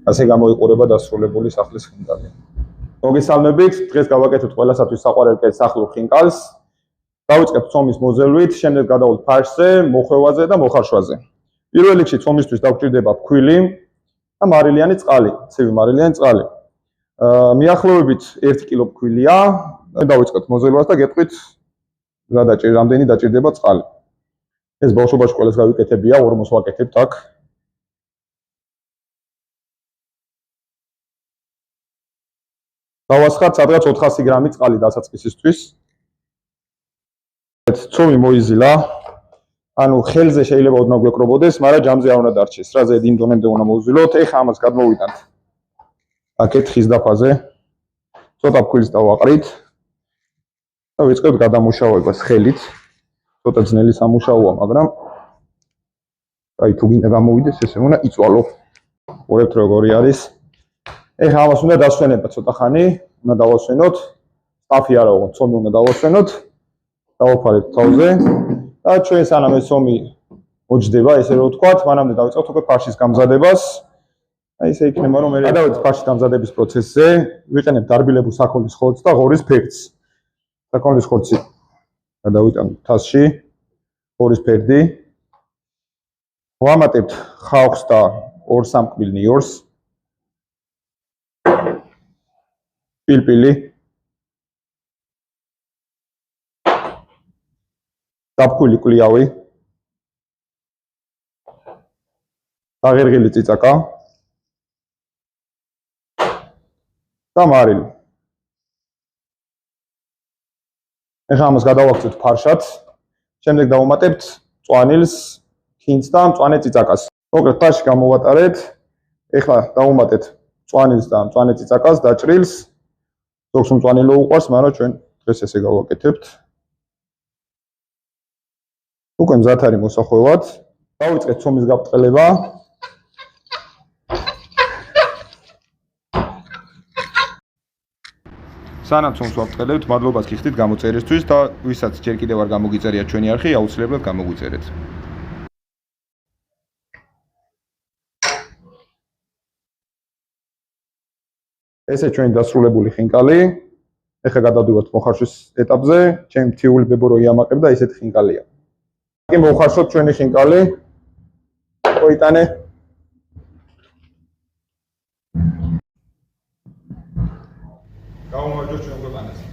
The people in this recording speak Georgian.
ასე გამოიყურება დასრულებული სახლის ხინკალი. მოგესალმებით, დღეს გავაკეთებთ ყველასათვის საყვარელ სახლურ ხინკალს. დავიწყებთ ცომის მოზელვით, შემდეგ გადავიდეთ ფარშზე, მოხვევაზე და მოხარშვაზე. პირველ რიგში ცომისთვის დაგვჭირდება ფქვილი და მარილიანი წყალი, ცივი მარილიანი წყალი. მიახლოებით 1 კილო ფქვილია, დავიწყებთ მოზელვას და გეტყვით რამდენი დაჭირდება წყალი. ეს ბავშვობაში ყველას გავიკეთებია, ორმოს ვაკეთებთ აქ. დავასხათ სადღაც 400 გრამი წყალი დასაწყისისთვის. ცომი მოიზილა. ანუ ხელზე შეიძლება ოდნავ გვეკრობოდეს, მაგრამ ჯამზე არ უნდა დარჩეს. რა ზედ იმ დონემდე უნდა მოვიზილოთ. ეხლა ამას გადმოვიტანთ. აქეთ ხის დაფაზე. ცოტა ფქვილს დავაყრით. და ვიწყებთ გადამუშავებას ხელით. ცოტა ძნელი სამუშაოა, მაგრამ აი თუ გინდა გამოვიდეს, ესე უნდა იწვალო. ყვებთ როგორი არის. ეხლა ამას უნდა დასვენებთ ცოტა ხანი, უნდა დავასვენოთ. სტაფი არა უღონ, ცომი უნდა დავასვენოთ. დავაფარებთ თავზე და ჩვენ სანამ ეს ცომი მოჯდება, ესე რომ ვთქვათ, მანამდე დავიწყებთ უკვე ფარშის გამზადებას. აი ესე იქნება რომ მე გადავიდეთ ფარშის გამზადების პროცესზე, ვიყენებთ დარბილებულ საქონლის ხორცს და ღორის ფერდს. საქონლის ხორცი გადავიტანთ თასში, ღორის ფერდი. ვამატებთ ხავხს და 2-3 კბილ ნიორს. პილპილი. დაფქვილი კვლიავი. დაღერღილი წიწაკა. და მარილი. ეხლა ამას გადავაქცევთ ფარშად. შემდეგ დავუმატებთ მწვანილს, ქინძს და მწვანე წიწაკას. მოკლედ ფარში გამოვატარეთ. ეხლა დავუმატეთ მწვანილს და მწვანე წიწაკას, დაჭრილს. ზოგს მწვანილო უყვარს, მაგრამ ჩვენ დღეს ესე გავაკეთებთ. უკვე მზად არის მოსახვევად. დავიწყეთ ცომის გაბრტყელება. სანამ ცომს ვაბრტყელებთ, მადლობას გიხდით გამოწერისთვის და ვისაც ჯერ კიდევ არ გამოგიწერია ჩვენი არხი, აუცილებლად გამოგვიწერეთ. ესე ჩვენი დასრულებული ხინკალი. ეხლა გადავდივართ მოხარშვის ეტაპზე. ჩემი მთიული ბებო რო იამაყებ და ესეთი ხინკალია. კი მოხარშოთ ჩვენი ხინკალი. მოიტანე. გამომარჯვეთ ჩვენ ქვეყანას.